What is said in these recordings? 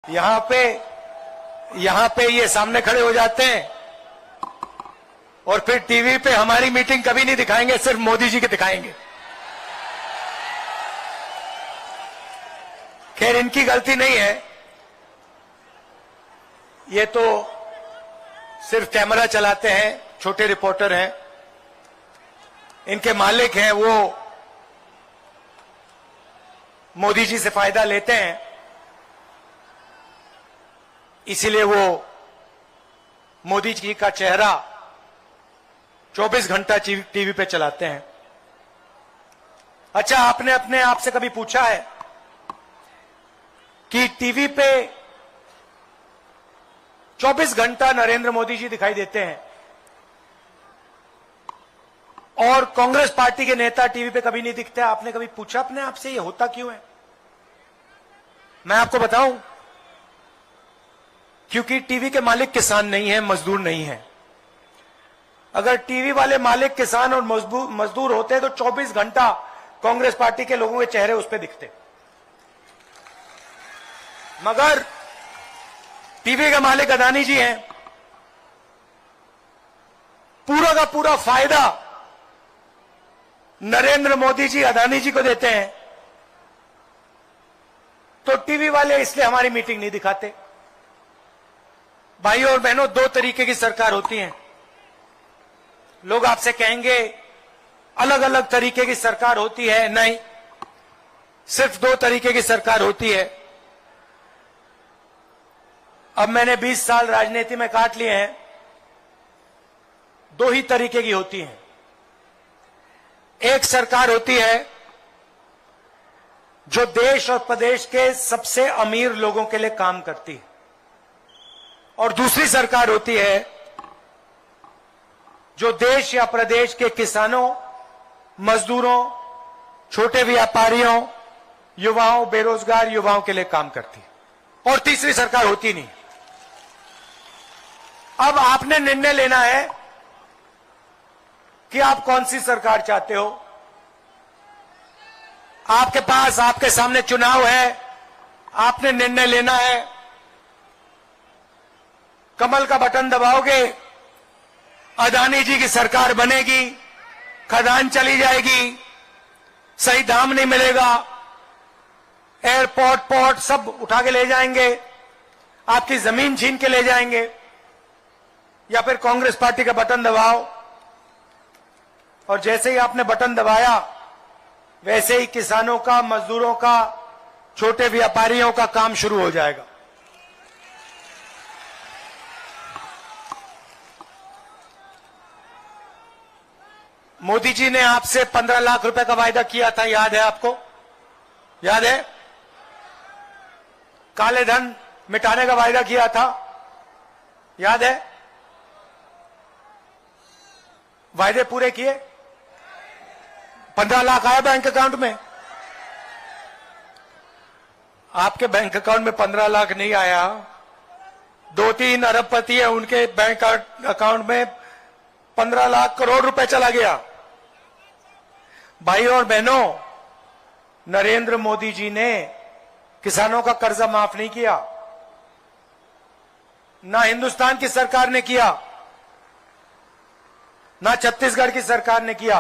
यहां पे ये सामने खड़े हो जाते हैं और फिर टीवी पे हमारी मीटिंग कभी नहीं दिखाएंगे, सिर्फ मोदी जी की दिखाएंगे। खैर इनकी गलती नहीं है, ये तो सिर्फ कैमरा चलाते हैं, छोटे रिपोर्टर हैं। इनके मालिक हैं वो मोदी जी से फायदा लेते हैं, इसीलिए वो मोदी जी का चेहरा 24 घंटा टीवी पे चलाते हैं। अच्छा, आपने अपने आप से कभी पूछा है कि टीवी पे 24 घंटा नरेंद्र मोदी जी दिखाई देते हैं और कांग्रेस पार्टी के नेता टीवी पे कभी नहीं दिखते? आपने कभी पूछा अपने आप से ये होता क्यों है? मैं आपको बताऊं, क्योंकि टीवी के मालिक किसान नहीं है, मजदूर नहीं है। अगर टीवी वाले मालिक किसान और मजदूर होते तो 24 घंटा कांग्रेस पार्टी के लोगों के चेहरे उस पर दिखते। मगर टीवी के मालिक अदानी जी हैं, पूरा का पूरा फायदा नरेंद्र मोदी जी अदानी जी को देते हैं, तो टीवी वाले इसलिए हमारी मीटिंग नहीं दिखाते। भाइयों और बहनों, दो तरीके की सरकार होती है। लोग आपसे कहेंगे अलग अलग तरीके की सरकार होती है, नहीं, सिर्फ दो तरीके की सरकार होती है। अब मैंने 20 साल राजनीति में काट लिए हैं, दो ही तरीके की होती हैं। एक सरकार होती है जो देश और प्रदेश के सबसे अमीर लोगों के लिए काम करती है, और दूसरी सरकार होती है जो देश या प्रदेश के किसानों, मजदूरों, छोटे व्यापारियों, युवाओं, बेरोजगार युवाओं के लिए काम करती है। और तीसरी सरकार होती नहीं। अब आपने निर्णय लेना है कि आप कौन सी सरकार चाहते हो। आपके पास, आपके सामने चुनाव है, आपने निर्णय लेना है। कमल का बटन दबाओगे, अदानी जी की सरकार बनेगी, खदान चली जाएगी, सही दाम नहीं मिलेगा, एयरपोर्ट, पोर्ट सब उठा के ले जाएंगे, आपकी जमीन छीन के ले जाएंगे। या फिर कांग्रेस पार्टी का बटन दबाओ और जैसे ही आपने बटन दबाया वैसे ही किसानों का, मजदूरों का, छोटे व्यापारियों का काम शुरू हो जाएगा। मोदी जी ने आपसे 15 लाख रुपए का वायदा किया था, याद है आपको? याद है? काले धन मिटाने का वायदा किया था, याद है? वायदे पूरे किए? 15 लाख आया बैंक अकाउंट में? आपके बैंक अकाउंट में 15 लाख नहीं आया। 2-3 अरबपति है, उनके बैंक अकाउंट में 15 लाख करोड़ रुपए चला गया। भाइयों और बहनों, नरेंद्र मोदी जी ने किसानों का कर्जा माफ नहीं किया, ना हिंदुस्तान की सरकार ने किया, ना छत्तीसगढ़ की सरकार ने किया,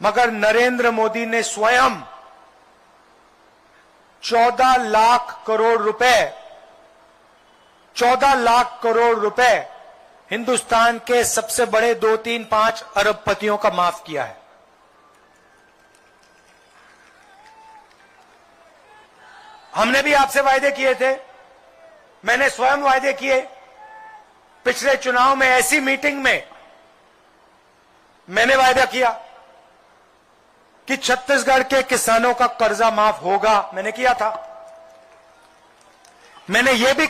मगर नरेंद्र मोदी ने स्वयं 14 लाख करोड़ रुपए 14 लाख करोड़ रुपए हिंदुस्तान के सबसे बड़े 2-3-5 अरबपतियों का माफ किया है। हमने भी आपसे वायदे किए थे, मैंने स्वयं वायदे किए। पिछले चुनाव में ऐसी मीटिंग में मैंने वायदा किया कि छत्तीसगढ़ के किसानों का कर्जा माफ होगा, मैंने किया था। मैंने यह भी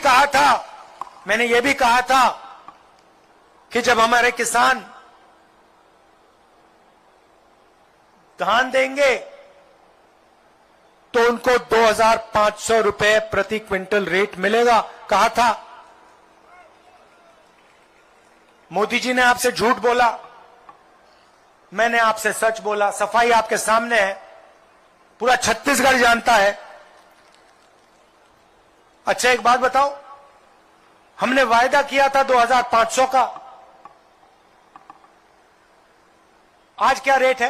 कहा था कि जब हमारे किसान धान देंगे तो उनको 2,500 रुपए प्रति क्विंटल रेट मिलेगा, कहा था। मोदी जी ने आपसे झूठ बोला, मैंने आपसे सच बोला। सफाई आपके सामने है, पूरा छत्तीसगढ़ जानता है। अच्छा एक बात बताओ, हमने वायदा किया था 2500 का, आज क्या रेट है?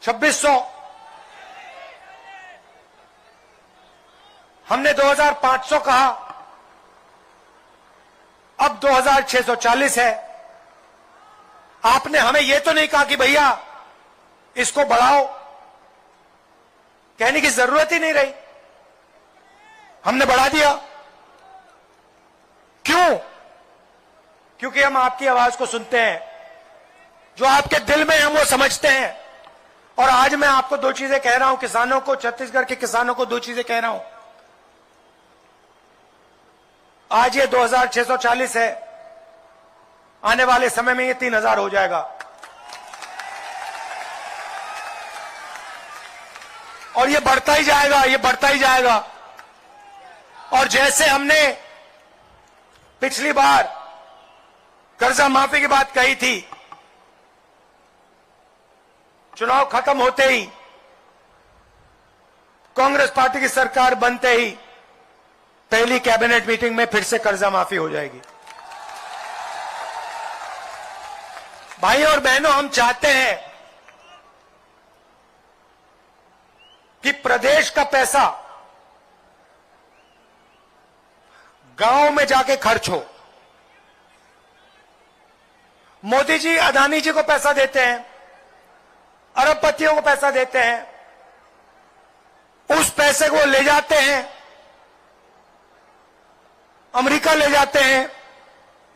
$2600। हमने 2500 कहा, अब 2640 है। आपने हमें यह तो नहीं कहा कि भैया इसको बढ़ाओ, कहने की जरूरत ही नहीं रही, हमने बढ़ा दिया। क्यों? क्योंकि हम आपकी आवाज को सुनते हैं, जो आपके दिल में हम वो समझते हैं। और आज मैं आपको दो चीजें कह रहा हूं, किसानों को, छत्तीसगढ़ के किसानों को दो चीजें कह रहा हूं। आज ये 2640 है, आने वाले समय में ये 3000 हो जाएगा। और ये बढ़ता ही जाएगा, ये बढ़ता ही जाएगा। और जैसे हमने पिछली बार कर्जा माफी की बात कही थी, चुनाव खत्म होते ही, कांग्रेस पार्टी की सरकार बनते ही पहली कैबिनेट मीटिंग में फिर से कर्जा माफी हो जाएगी। भाइयों और बहनों, हम चाहते हैं कि प्रदेश का पैसा गांव में जाके खर्च हो। मोदी जी अदानी जी को पैसा देते हैं, अरबपतियों को पैसा देते हैं, उस पैसे को ले जाते हैं अमेरिका, ले जाते हैं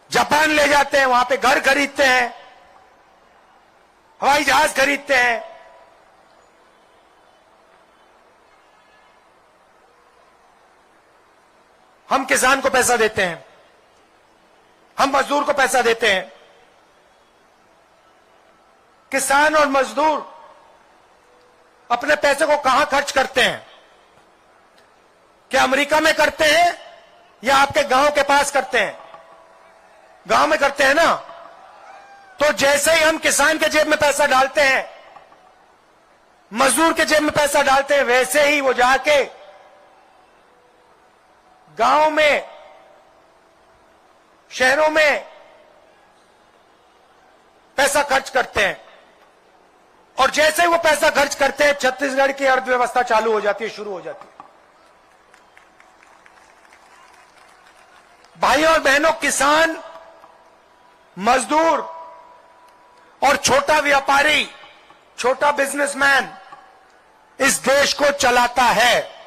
जापान, ले जाते हैं, वहां पे घर खरीदते हैं, हवाई जहाज खरीदते हैं। हम किसान को पैसा देते हैं, हम मजदूर को पैसा देते हैं। किसान और मजदूर अपने पैसे को कहां खर्च करते हैं? क्या अमेरिका में करते हैं या आपके गांव के पास करते हैं? गांव में करते हैं ना। तो जैसे ही हम किसान के जेब में पैसा डालते हैं, मजदूर के जेब में पैसा डालते हैं, वैसे ही वो जाके गांव में, शहरों में पैसा खर्च करते हैं। और जैसे ही वो पैसा खर्च करते हैं, छत्तीसगढ़ की अर्थव्यवस्था चालू हो जाती है, शुरू हो जाती है। भाइयों और बहनों, किसान, मजदूर और छोटा व्यापारी, छोटा बिजनेसमैन इस देश को चलाता है।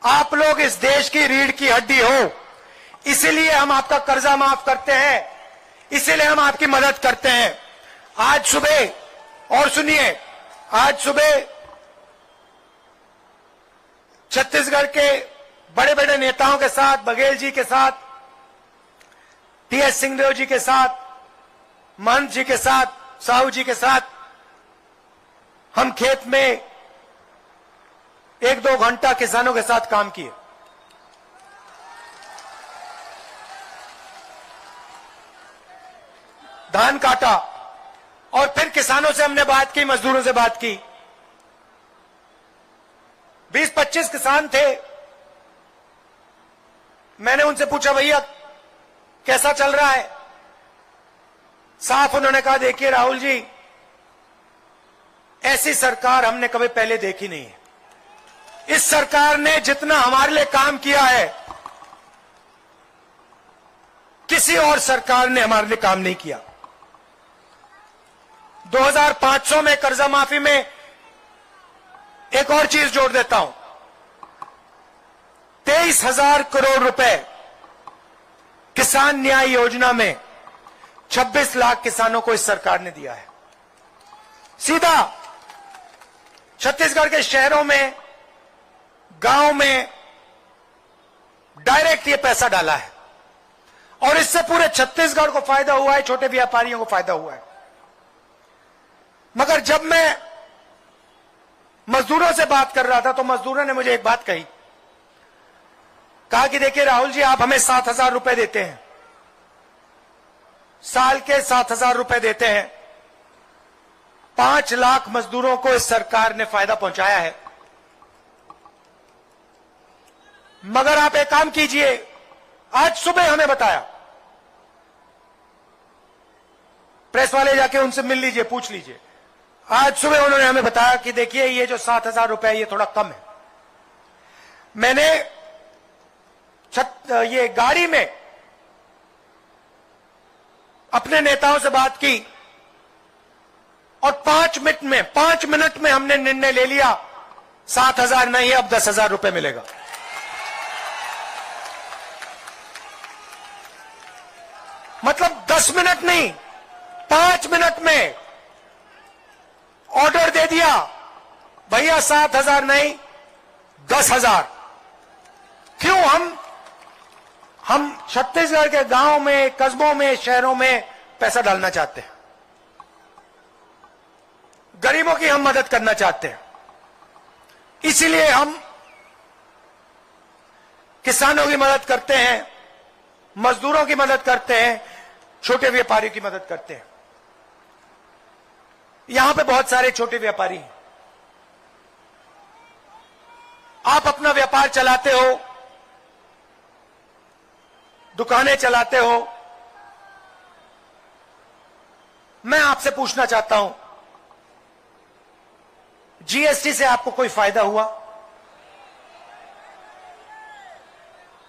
आप लोग इस देश की रीढ़ की हड्डी हो, इसीलिए हम आपका कर्जा माफ करते हैं, इसीलिए हम आपकी मदद करते हैं। आज सुबह, और सुनिए, आज सुबह छत्तीसगढ़ के बड़े बड़े नेताओं के साथ, बघेल जी के साथ, टीएस सिंहदेव जी के साथ, महंत जी के साथ, साहू जी के साथ हम खेत में 1-2 घंटा किसानों के साथ काम किए। धान काटा और फिर किसानों से हमने बात की, मजदूरों से बात की। 20-25 किसान थे। मैंने उनसे पूछा, भैया कैसा चल रहा है? साफ उन्होंने कहा, देखिए राहुल जी, ऐसी सरकार हमने कभी पहले देखी नहीं है। इस सरकार ने जितना हमारे लिए काम किया है, किसी और सरकार ने हमारे लिए काम नहीं किया। 2500 में कर्जा माफी में एक और चीज जोड़ देता हूं, 23,000 करोड़ रुपए किसान न्याय योजना में 26 लाख किसानों को इस सरकार ने दिया है। सीधा छत्तीसगढ़ के शहरों में, गांव में डायरेक्ट ये पैसा डाला है और इससे पूरे छत्तीसगढ़ को फायदा हुआ है, छोटे व्यापारियों को फायदा हुआ है। मगर जब मैं मजदूरों से बात कर रहा था तो मजदूरों ने मुझे एक बात कही, कहा कि देखिए राहुल जी, आप हमें 7,000 रुपए देते हैं, साल के 7,000 रुपए देते हैं, 5 लाख मजदूरों को इस सरकार ने फायदा पहुंचाया है। मगर आप एक काम कीजिए, आज सुबह हमें बताया, प्रेस वाले जाके उनसे मिल लीजिए, पूछ लीजिए। आज सुबह उन्होंने हमें बताया कि देखिए ये जो 7,000 रुपए ये थोड़ा कम है। मैंने ये गाड़ी में अपने नेताओं से बात की और 5 मिनट में हमने निर्णय ले लिया, 7,000 नहीं, अब 10,000 रुपए मिलेगा। मतलब 10 मिनट नहीं, 5 मिनट में ऑर्डर दे दिया, भैया 7,000 नहीं, 10,000। क्यों? हम छत्तीसगढ़ के गांव में, कस्बों में, शहरों में पैसा डालना चाहते हैं, गरीबों की हम मदद करना चाहते हैं। इसीलिए हम किसानों की मदद करते हैं, मजदूरों की मदद करते हैं, छोटे व्यापारियों की मदद करते हैं। यहां पे बहुत सारे छोटे व्यापारी हैं। आप अपना व्यापार चलाते हो, दुकानें चलाते हो। मैं आपसे पूछना चाहता हूं, जीएसटी से आपको कोई फायदा हुआ?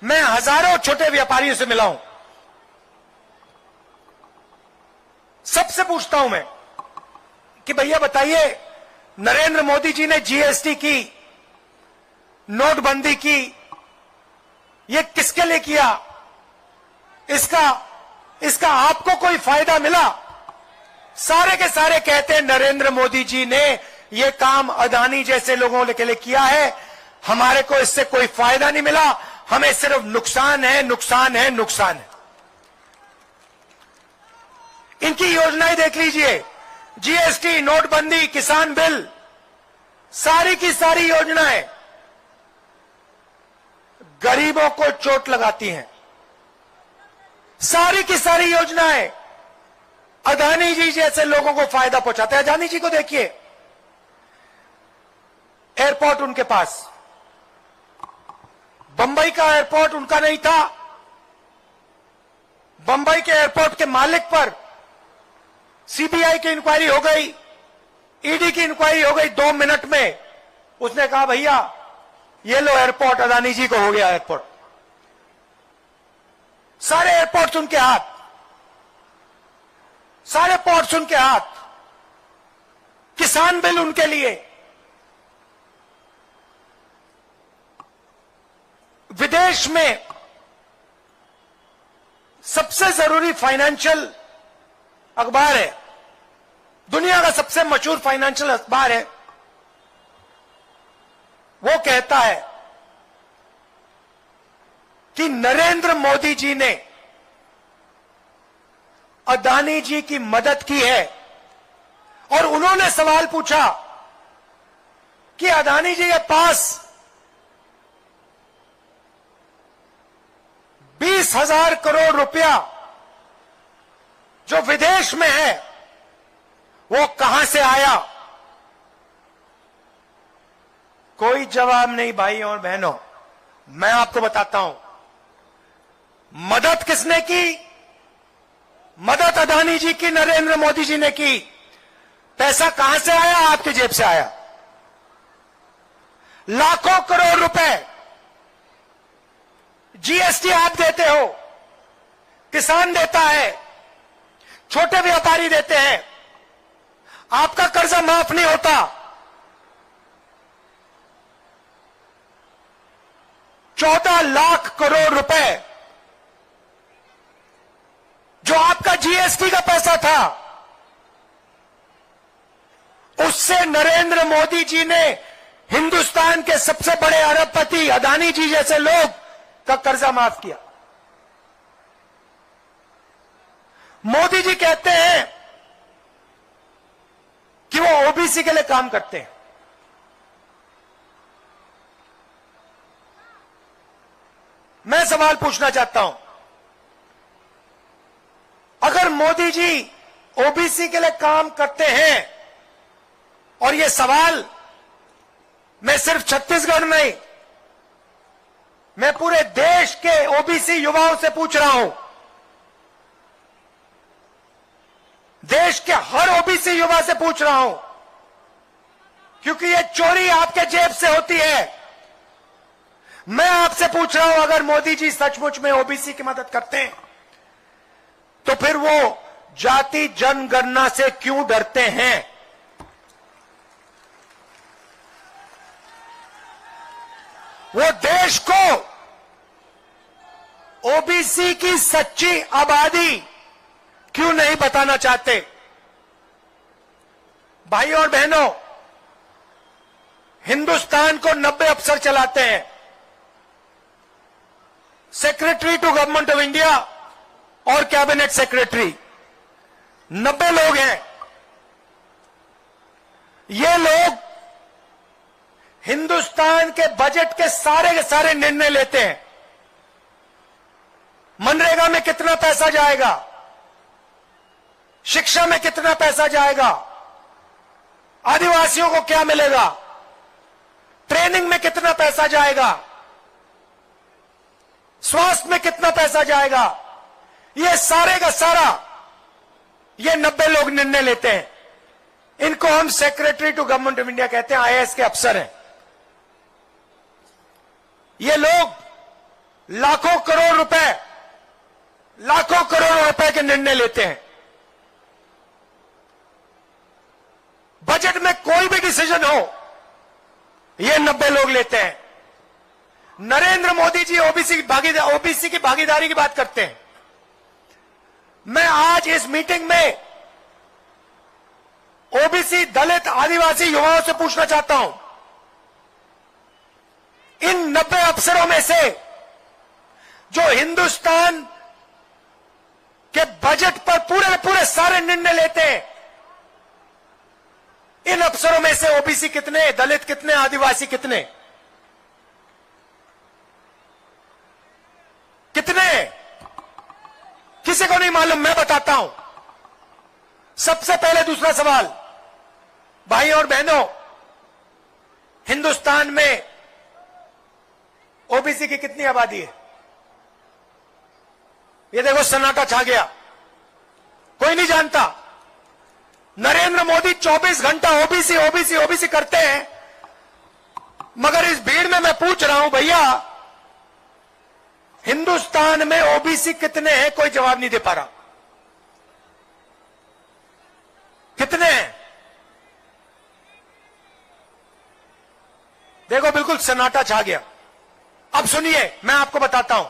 मैं हजारों छोटे व्यापारियों से मिला हूं, सबसे पूछता हूं मैं कि भैया बताइए, नरेंद्र मोदी जी ने जीएसटी की, नोटबंदी की, ये किसके लिए किया? इसका आपको कोई फायदा मिला? सारे के सारे कहते हैं नरेंद्र मोदी जी ने ये काम अदानी जैसे लोगों के लिए किया है, हमारे को इससे कोई फायदा नहीं मिला, हमें सिर्फ नुकसान है, नुकसान है, नुकसान है। इनकी योजनाएं देख लीजिए, जीएसटी, नोटबंदी, किसान बिल, सारी की सारी योजनाएं गरीबों को चोट लगाती हैं। सारी की सारी योजनाएं अदानी जी जैसे लोगों को फायदा पहुंचाते हैं। अदानी जी को देखिए, एयरपोर्ट उनके पास, बंबई का एयरपोर्ट उनका नहीं था। बंबई के एयरपोर्ट के मालिक पर सीबीआई की इंक्वायरी हो गई, ईडी की इंक्वायरी हो गई। 2 मिनट में उसने कहा भैया ये लो एयरपोर्ट, अदानी जी को हो गया एयरपोर्ट। सारे एयरपोर्ट्स उनके हाथ, सारे पोर्ट्स उनके हाथ, किसान बिल उनके लिए। विदेश में सबसे जरूरी फाइनेंशियल अखबार है, दुनिया का सबसे मशहूर फाइनेंशियल अखबार है, वो कहता है कि नरेंद्र मोदी जी ने अदानी जी की मदद की है। और उन्होंने सवाल पूछा कि अदानी जी के पास 20,000 करोड़ रुपया जो विदेश में है वो कहां से आया? कोई जवाब नहीं। भाइयों और बहनों, मैं आपको बताता हूं, मदद किसने की? मदद अदानी जी की, नरेंद्र मोदी जी ने की। पैसा कहां से आया? आपकी जेब से आया। लाखों करोड़ रुपए जीएसटी आप देते हो, किसान देता है, छोटे व्यापारी देते हैं, आपका कर्जा माफ नहीं होता। 14 लाख करोड़ रुपए जो आपका जीएसटी का पैसा था, उससे नरेंद्र मोदी जी ने हिंदुस्तान के सबसे बड़े अरबपति अदानी जी जैसे लोग का कर्जा माफ किया। मोदी जी कहते हैं कि वो ओबीसी के लिए काम करते हैं। मैं सवाल पूछना चाहता हूं, अगर मोदी जी ओबीसी के लिए काम करते हैं और ये सवाल मैं सिर्फ छत्तीसगढ़ नहीं, मैं पूरे देश के ओबीसी युवाओं से पूछ रहा हूं। देश के हर ओबीसी युवा से पूछ रहा हूं, क्योंकि ये चोरी आपके जेब से होती है। मैं आपसे पूछ रहा हूं, अगर मोदी जी सचमुच में ओबीसी की मदद करते हैं तो फिर वो जाति जनगणना से क्यों डरते हैं? वो देश को ओबीसी की सच्ची आबादी क्यों नहीं बताना चाहते? भाई और बहनों, हिंदुस्तान को 90 अफसर चलाते हैं। Secretary to government of India और कैबिनेट सेक्रेटरी 90 लोग हैं। ये लोग हिंदुस्तान के बजट के सारे निर्णय लेते हैं। मनरेगा में कितना पैसा जाएगा, शिक्षा में कितना पैसा जाएगा, आदिवासियों को क्या मिलेगा, ट्रेनिंग में कितना पैसा जाएगा, स्वास्थ्य में कितना पैसा जाएगा, ये सारे का सारा ये 90 लोग निर्णय लेते हैं। इनको हम secretary to government of India कहते हैं, आईएएस के अफसर हैं। ये लोग लाखों करोड़ रुपए के निर्णय लेते हैं। बजट में कोई भी डिसीजन हो, ये 90 लोग लेते हैं। नरेंद्र मोदी जी ओबीसी की भागीदारी की बात करते हैं। मैं आज इस मीटिंग में ओबीसी, दलित, आदिवासी युवाओं से पूछना चाहता हूं, इन 90 अफसरों में से जो हिंदुस्तान के बजट पर पूरे सारे निर्णय लेते हैं, इन अफसरों में से ओबीसी कितने, दलित कितने, आदिवासी कितने? किसी को नहीं मालूम, मैं बताता हूं। सबसे पहले दूसरा सवाल, भाई और बहनों, हिंदुस्तान में ओबीसी की कितनी आबादी है? ये देखो सन्नाटा छा गया, कोई नहीं जानता। नरेंद्र मोदी 24 घंटा ओबीसी करते हैं, मगर इस भीड़ में मैं पूछ रहा हूं, भैया हिंदुस्तान में ओबीसी कितने हैं? कोई जवाब नहीं दे पा रहा। कितने हैं? देखो बिल्कुल सन्नाटा छा गया। अब सुनिए, मैं आपको बताता हूं।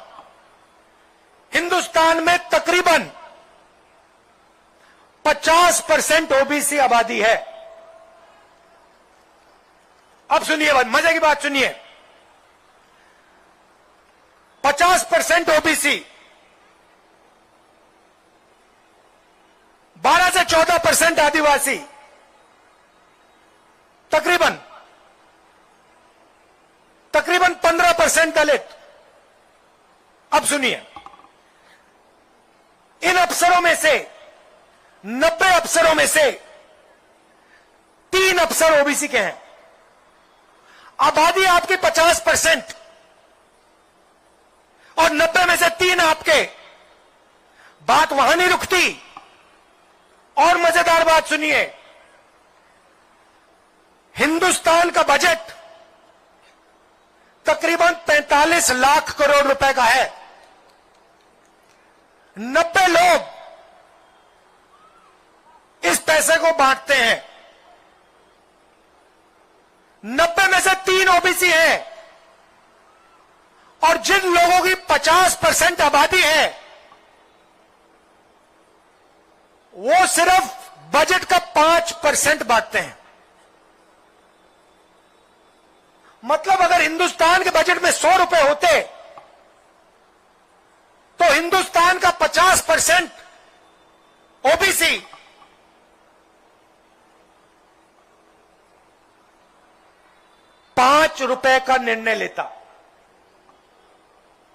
हिंदुस्तान में तकरीबन 50% ओबीसी आबादी है। अब सुनिए, मजे की बात सुनिए। 50% ओबीसी, 12 से 14% आदिवासी, तकरीबन 15% दलित। अब सुनिए, इन अफसरों में से 90 अफसरों में से 3 अफसर ओबीसी के हैं। आबादी आपकी 50% और 90 में से 3 आपके। बात वहां नहीं रुकती। और मजेदार बात सुनिए, हिंदुस्तान का बजट तकरीबन 45 लाख करोड़ रुपए का है। 90 लोग इस पैसे को बांटते हैं। 90 में से 3 ओबीसी हैं, और जिन लोगों की 50% आबादी है, वो सिर्फ बजट का 5% बांटते हैं। मतलब अगर हिंदुस्तान के बजट में 100 रुपए होते तो हिंदुस्तान का 50% ओबीसी ₹5 का निर्णय लेता।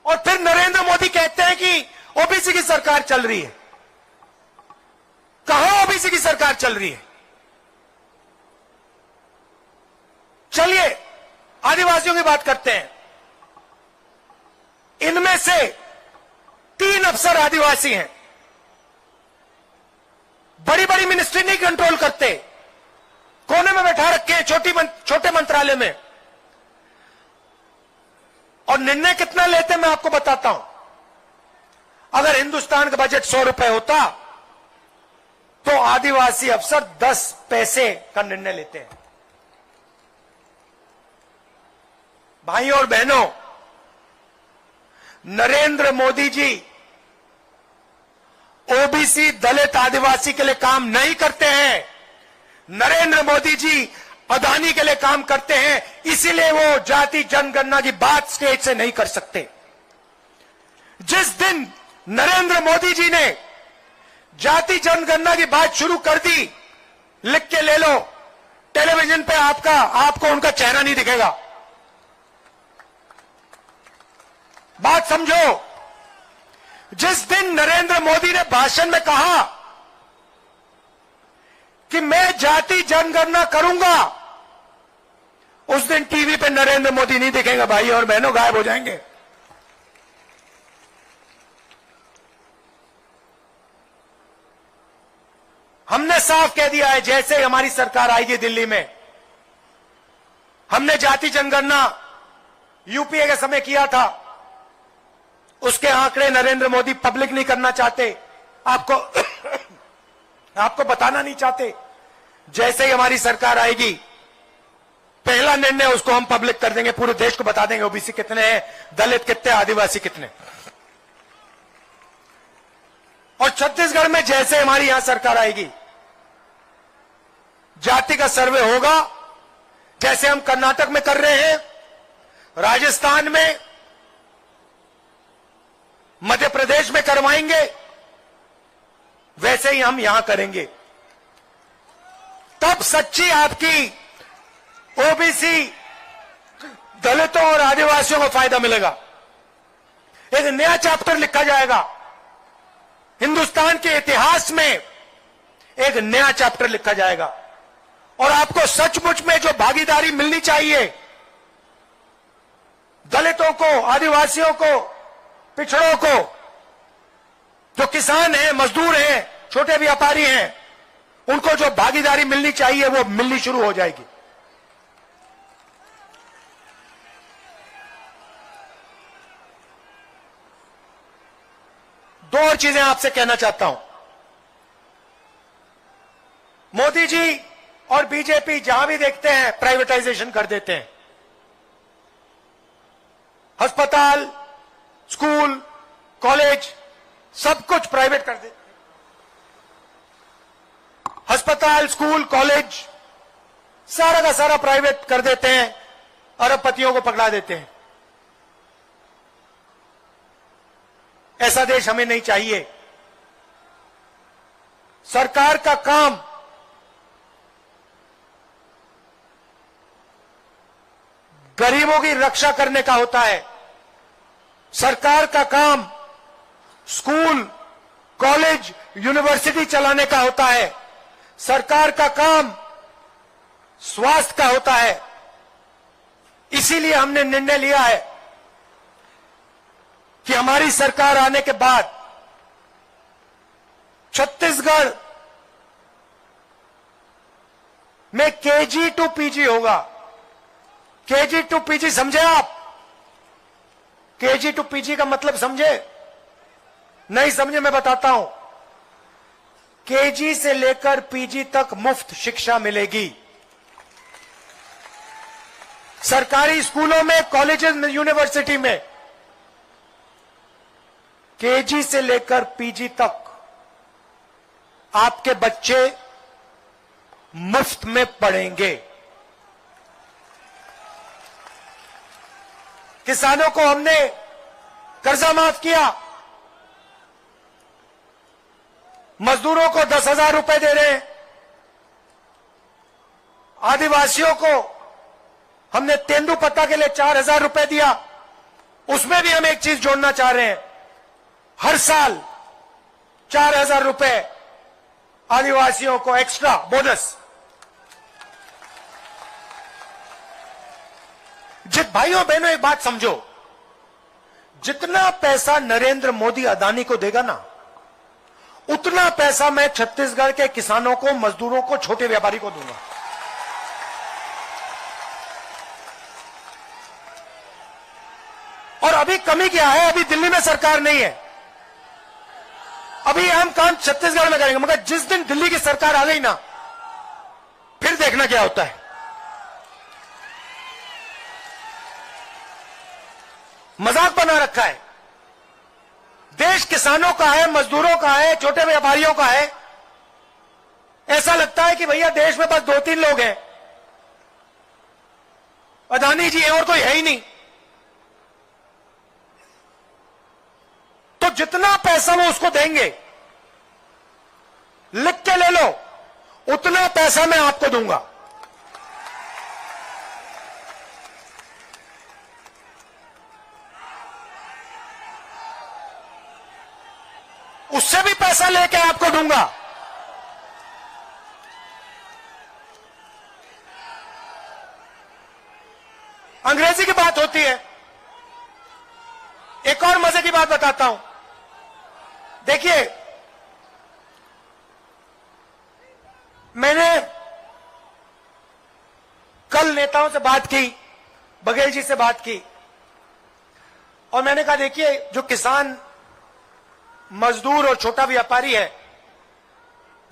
और फिर नरेंद्र मोदी कहते हैं कि ओबीसी की सरकार चल रही है। कहां ओबीसी की सरकार चल रही है? चलिए आदिवासियों की बात करते हैं। इनमें से 3 अफसर आदिवासी हैं। बड़ी बड़ी मिनिस्ट्री नहीं कंट्रोल करते, कोने में बैठा रखे हैं छोटे मंत्रालय में। और निर्णय कितना लेते मैं आपको बताता हूं। अगर हिंदुस्तान का बजट 100 रुपए होता तो आदिवासी अफसर 10 पैसे का निर्णय लेते हैं। भाइयों और बहनों, नरेंद्र मोदी जी ओबीसी, दलित, आदिवासी के लिए काम नहीं करते हैं। नरेंद्र मोदी जी अदानी के लिए काम करते हैं, इसीलिए वो जाति जनगणना की बात स्टेज से नहीं कर सकते। जिस दिन नरेंद्र मोदी जी ने जाति जनगणना की बात शुरू कर दी, लिख के ले लो, टेलीविजन पे आपको उनका चेहरा नहीं दिखेगा। बात समझो। जिस दिन नरेंद्र मोदी ने भाषण में कहा कि मैं जाति जनगणना करूंगा, उस दिन टीवी पे नरेंद्र मोदी नहीं दिखेगा। भाई और बहनों, गायब हो जाएंगे। हमने साफ कह दिया है, जैसे हमारी सरकार आएगी दिल्ली में, हमने जाति जनगणना यूपीए के समय किया था, उसके आंकड़े नरेंद्र मोदी पब्लिक नहीं करना चाहते, आपको बताना नहीं चाहते। जैसे ही हमारी सरकार आएगी, पहला निर्णय उसको हम पब्लिक कर देंगे, पूरे देश को बता देंगे ओबीसी कितने हैं, दलित कितने, आदिवासी कितने। और छत्तीसगढ़ में जैसे हमारी यहां सरकार आएगी, जाति का सर्वे होगा, जैसे हम कर्नाटक में कर रहे हैं, राजस्थान में, मध्य प्रदेश में करवाएंगे, वैसे ही हम यहां करेंगे। तब सच्ची आपकी ओबीसी, दलितों और आदिवासियों को फायदा मिलेगा। एक नया चैप्टर लिखा जाएगा हिंदुस्तान के इतिहास में, एक नया चैप्टर लिखा जाएगा। और आपको सचमुच में जो भागीदारी मिलनी चाहिए, दलितों को, आदिवासियों को, पिछड़ों को, जो किसान हैं, मजदूर हैं, छोटे व्यापारी हैं, उनको जो भागीदारी मिलनी चाहिए वो मिलनी शुरू हो जाएगी। दो और चीजें आपसे कहना चाहता हूं। मोदी जी और बीजेपी जहां भी देखते हैं प्राइवेटाइजेशन कर देते हैं। अस्पताल, स्कूल, कॉलेज, सब कुछ प्राइवेट कर देते हैं। अस्पताल, स्कूल, कॉलेज सारा का सारा प्राइवेट कर देते हैं, अरबपतियों को पकड़ा देते हैं। ऐसा देश हमें नहीं चाहिए। सरकार का काम गरीबों की रक्षा करने का होता है। सरकार का काम स्कूल, कॉलेज, यूनिवर्सिटी चलाने का होता है। सरकार का काम स्वास्थ्य का होता है। इसीलिए हमने निर्णय लिया है कि हमारी सरकार आने के बाद छत्तीसगढ़ में केजी टू पीजी होगा। केजी टू पीजी समझे आप? केजी टू पीजी का मतलब समझे? नहीं समझे? मैं बताता हूं। केजी से लेकर पीजी तक मुफ्त शिक्षा मिलेगी। सरकारी स्कूलों में, कॉलेजेस में, यूनिवर्सिटी में केजी से लेकर पीजी तक आपके बच्चे मुफ्त में पढ़ेंगे। किसानों को हमने कर्जा माफ किया, मजदूरों को 10,000 रुपए दे रहे हैं, आदिवासियों को हमने तेंदुपत्ता के लिए 4,000 रुपए दिया। उसमें भी हम एक चीज जोड़ना चाह रहे हैं, हर साल 4,000 रुपए आदिवासियों को एक्स्ट्रा बोनस। भाइयों बहनों एक बात समझो, जितना पैसा नरेंद्र मोदी अदानी को देगा ना, उतना पैसा मैं छत्तीसगढ़ के किसानों को, मजदूरों को, छोटे व्यापारी को दूंगा। और अभी कमी क्या है, अभी दिल्ली में सरकार नहीं है, अभी हम काम छत्तीसगढ़ में करेंगे, मगर जिस दिन दिल्ली की सरकार आ गई ना, फिर देखना क्या होता है। मजाक बना रखा है। देश किसानों का है, मजदूरों का है, छोटे व्यापारियों का है। ऐसा लगता है कि भैया देश में बस 2-3 लोग हैं, अदानी जी हैं और कोई है ही नहीं। तो जितना पैसा वो उसको देंगे, लिख के ले लो, उतना पैसा मैं आपको दूंगा। उससे भी पैसा लेके आपको दूंगा। अंग्रेजी की बात होती है। एक और मजे की बात बताता हूं। देखिए, मैंने कल नेताओं से बात की, बघेल जी से बात की, और मैंने कहा देखिए, जो किसान, मजदूर और छोटा व्यापारी है,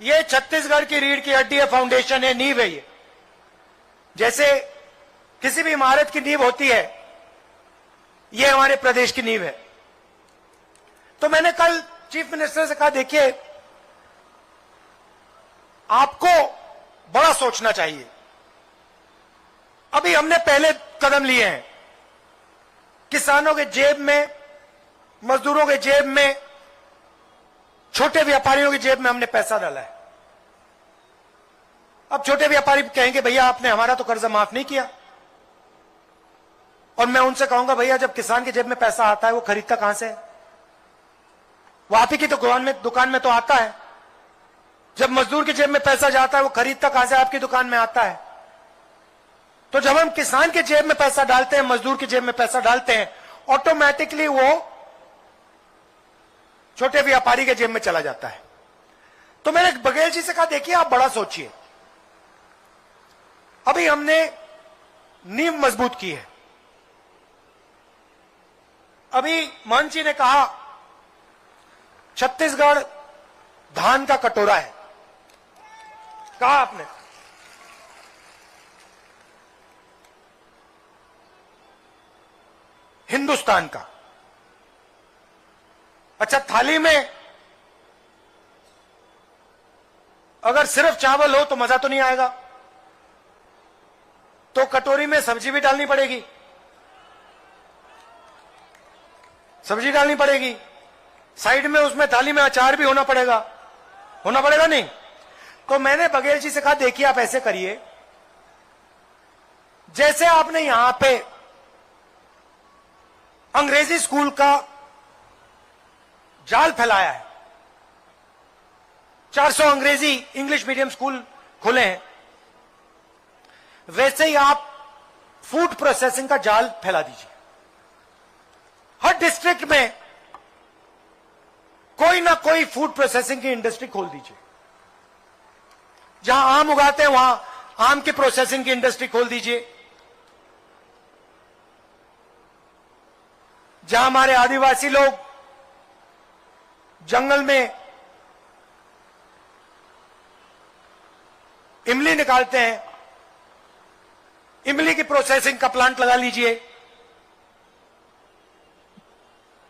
ये छत्तीसगढ़ की रीढ़ की हड्डी है, फाउंडेशन है, नींव है। ये जैसे किसी भी इमारत की नींव होती है, ये हमारे प्रदेश की नींव है। तो मैंने कल चीफ मिनिस्टर से कहा देखिए, आपको बड़ा सोचना चाहिए। अभी हमने पहले कदम लिए हैं, किसानों के जेब में, मजदूरों के जेब में, छोटे व्यापारियों की जेब में हमने पैसा डाला है। अब छोटे व्यापारी कहेंगे भैया आपने हमारा तो कर्जा माफ नहीं किया, और मैं उनसे कहूंगा भैया जब किसान की जेब में पैसा आता है वो खरीदता कहां से है? वो आप ही की दुकान में तो आता है। जब मजदूर की जेब में पैसा जाता है वो खरीदता कहां से? आपकी दुकान में आता है। तो जब हम किसान के जेब में पैसा डालते हैं, मजदूर की जेब में पैसा डालते हैं, ऑटोमेटिकली वो छोटे व्यापारी के जेब में चला जाता है। तो मैंने बघेल जी से कहा देखिए आप बड़ा सोचिए। अभी हमने नींव मजबूत की है। अभी मोहन जी ने कहा छत्तीसगढ़ धान का कटोरा है, कहा आपने। हिंदुस्तान का। अच्छा, थाली में अगर सिर्फ चावल हो तो मजा तो नहीं आएगा, तो कटोरी में सब्जी भी डालनी पड़ेगी, सब्जी डालनी पड़ेगी, साइड में उसमें थाली में अचार भी होना पड़ेगा नहीं? तो मैंने बघेल जी से कहा देखिए आप ऐसे करिए, जैसे आपने यहां पे अंग्रेजी स्कूल का जाल फैलाया है, 400 अंग्रेजी इंग्लिश मीडियम स्कूल खोले हैं, वैसे ही आप फूड प्रोसेसिंग का जाल फैला दीजिए। हर डिस्ट्रिक्ट में कोई ना कोई फूड प्रोसेसिंग की इंडस्ट्री खोल दीजिए। जहां आम उगाते हैं वहां आम की प्रोसेसिंग की इंडस्ट्री खोल दीजिए। जहां हमारे आदिवासी लोग जंगल में इमली निकालते हैं, इमली की प्रोसेसिंग का प्लांट लगा लीजिए।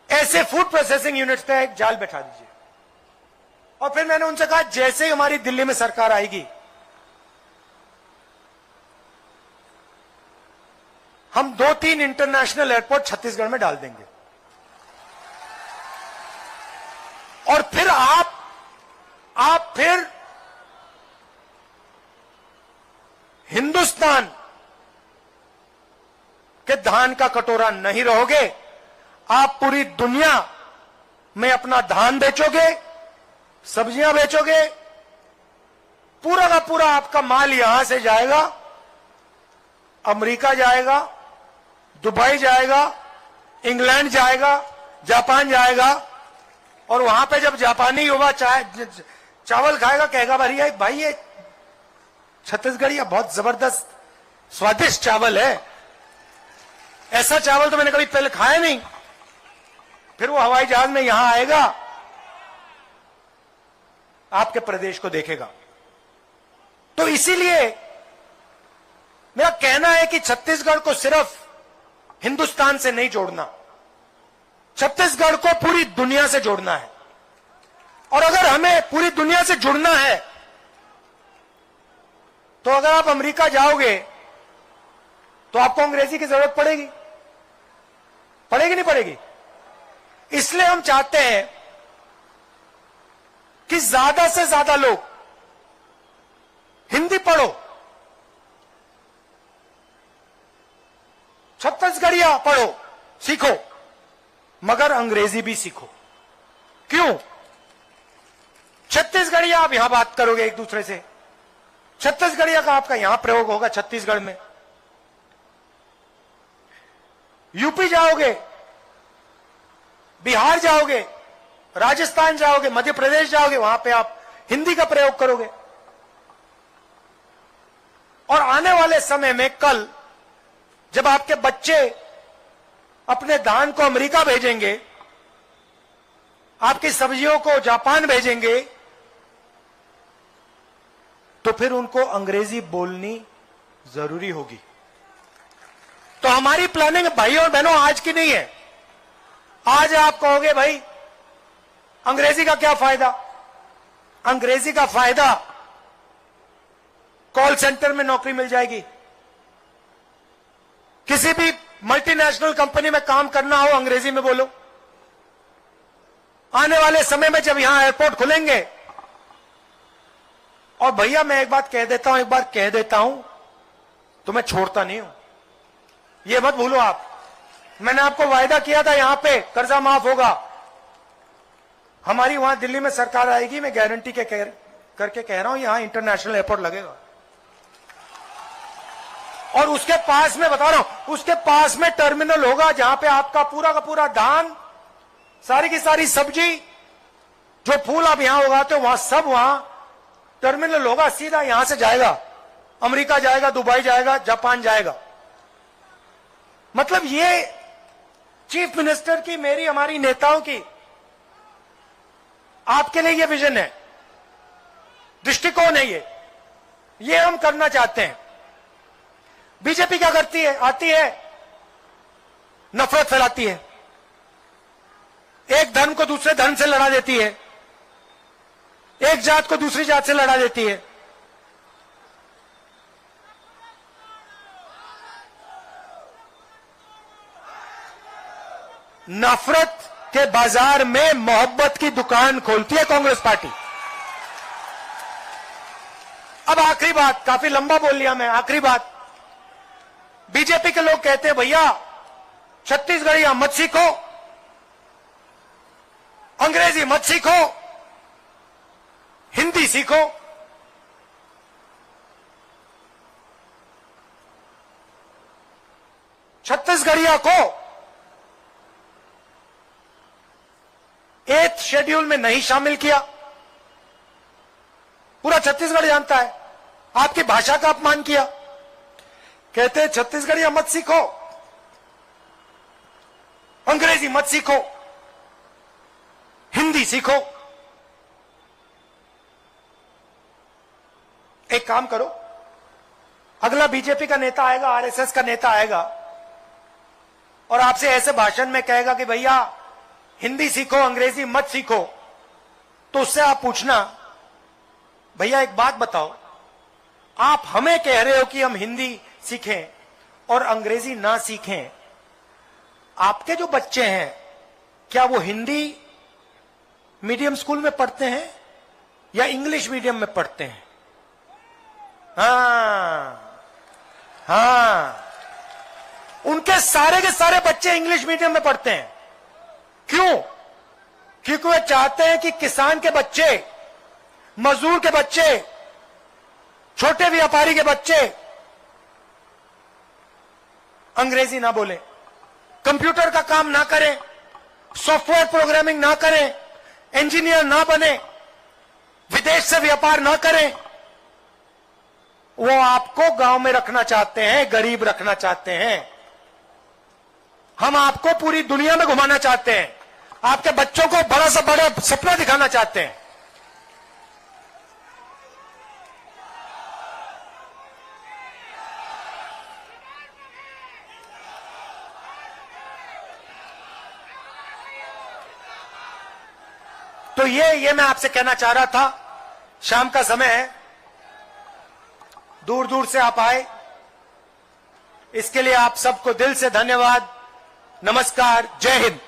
ऐसे फूड प्रोसेसिंग यूनिट्स पे एक जाल बैठा दीजिए। और फिर मैंने उनसे कहा जैसे ही हमारी दिल्ली में सरकार आएगी, हम 2-3 इंटरनेशनल एयरपोर्ट छत्तीसगढ़ में डाल देंगे। और फिर आप फिर हिंदुस्तान के धान का कटोरा नहीं रहोगे, आप पूरी दुनिया में अपना धान बेचोगे, सब्जियां बेचोगे, पूरा का पूरा आपका माल यहां से जाएगा, अमेरिका जाएगा, दुबई जाएगा, इंग्लैंड जाएगा, जापान जाएगा, और वहां पे जब जापानी युवा चावल खाएगा कहेगा भाई ये छत्तीसगढ़ी बहुत जबरदस्त स्वादिष्ट चावल है, ऐसा चावल तो मैंने कभी पहले खाया नहीं। फिर वो हवाई जहाज में यहां आएगा, आपके प्रदेश को देखेगा। तो इसीलिए मेरा कहना है कि छत्तीसगढ़ को सिर्फ हिंदुस्तान से नहीं जोड़ना, छत्तीसगढ़ को पूरी दुनिया से जोड़ना है। और अगर हमें पूरी दुनिया से जुड़ना है तो अगर आप अमेरिका जाओगे तो आपको अंग्रेजी की जरूरत पड़ेगी, पड़ेगी नहीं पड़ेगी? इसलिए हम चाहते हैं कि ज्यादा से ज्यादा लोग हिंदी पढ़ो, छत्तीसगढ़िया पढ़ो, सीखो, मगर अंग्रेजी भी सीखो। क्यों? छत्तीसगढ़िया आप यहां बात करोगे एक दूसरे से, छत्तीसगढ़िया का आपका यहां प्रयोग होगा छत्तीसगढ़ में। यूपी जाओगे, बिहार जाओगे, राजस्थान जाओगे, मध्य प्रदेश जाओगे, वहां पे आप हिंदी का प्रयोग करोगे। और आने वाले समय में कल जब आपके बच्चे अपने धान को अमेरिका भेजेंगे, आपकी सब्जियों को जापान भेजेंगे, तो फिर उनको अंग्रेजी बोलनी जरूरी होगी। तो हमारी प्लानिंग भाइयों और बहनों आज की नहीं है। आज आप कहोगे भाई अंग्रेजी का क्या फायदा? अंग्रेजी का फायदा कॉल सेंटर में नौकरी मिल जाएगी, किसी भी मल्टीनेशनल कंपनी में काम करना हो अंग्रेजी में बोलो। आने वाले समय में जब यहां एयरपोर्ट खुलेंगे, और भैया मैं एक बात कह देता हूं, एक बार कह देता हूं तो मैं छोड़ता नहीं हूं, ये मत भूलो आप। मैंने आपको वायदा किया था यहां पे कर्जा माफ होगा, हमारी वहां दिल्ली में सरकार आएगी, मैं गारंटी करके कह रहा हूं यहां इंटरनेशनल एयरपोर्ट लगेगा। और उसके पास में बता रहा हूं, उसके पास में टर्मिनल होगा जहां पे आपका पूरा का पूरा धान, सारी की सारी सब्जी, जो फूल आप यहां उगाते हो वहां सब वहां टर्मिनल होगा, सीधा यहां से जाएगा, अमेरिका जाएगा, दुबई जाएगा, जापान जाएगा। मतलब ये चीफ मिनिस्टर की, मेरी, हमारी नेताओं की, आपके लिए ये विजन है, दृष्टिकोण है, ये हम करना चाहते हैं। बीजेपी क्या करती है? आती है, नफरत फैलाती है, एक धर्म को दूसरे धर्म से लड़ा देती है, एक जात को दूसरी जात से लड़ा देती है। नफरत के बाजार में मोहब्बत की दुकान खोलती है कांग्रेस पार्टी। अब आखिरी बात, काफी लंबा बोल लिया मैं, आखिरी बात। बीजेपी के लोग कहते हैं भैया छत्तीसगढ़िया मत सीखो, अंग्रेजी मत सीखो, हिंदी सीखो। छत्तीसगढ़िया को 8th शेड्यूल में नहीं शामिल किया। पूरा छत्तीसगढ़ जानता है, आपकी भाषा का अपमान किया। कहते हैं छत्तीसगढ़िया मत सीखो, अंग्रेजी मत सीखो, हिंदी सीखो। एक काम करो, अगला बीजेपी का नेता आएगा, आरएसएस का नेता आएगा और आपसे ऐसे भाषण में कहेगा कि भैया हिंदी सीखो, अंग्रेजी मत सीखो, तो उससे आप पूछना भैया एक बात बताओ, आप हमें कह रहे हो कि हम हिंदी सीखें और अंग्रेजी ना सीखें, आपके जो बच्चे हैं क्या वो हिंदी मीडियम स्कूल में पढ़ते हैं या इंग्लिश मीडियम में पढ़ते हैं? हाँ, उनके सारे के सारे बच्चे इंग्लिश मीडियम में पढ़ते हैं। क्यों? क्योंकि वे चाहते हैं कि किसान के बच्चे, मजदूर के बच्चे, छोटे व्यापारी के बच्चे अंग्रेजी ना बोले। कंप्यूटर का काम ना करें, सॉफ्टवेयर प्रोग्रामिंग ना करें, इंजीनियर ना बने, विदेश से व्यापार ना करें, वो आपको गांव में रखना चाहते हैं, गरीब रखना चाहते हैं। हम आपको पूरी दुनिया में घुमाना चाहते हैं, आपके बच्चों को बड़ा से बड़ा सपना दिखाना चाहते हैं। तो ये मैं आपसे कहना चाह रहा था। शाम का समय है, दूर दूर से आप आए, इसके लिए आप सबको दिल से धन्यवाद। नमस्कार, जय हिंद।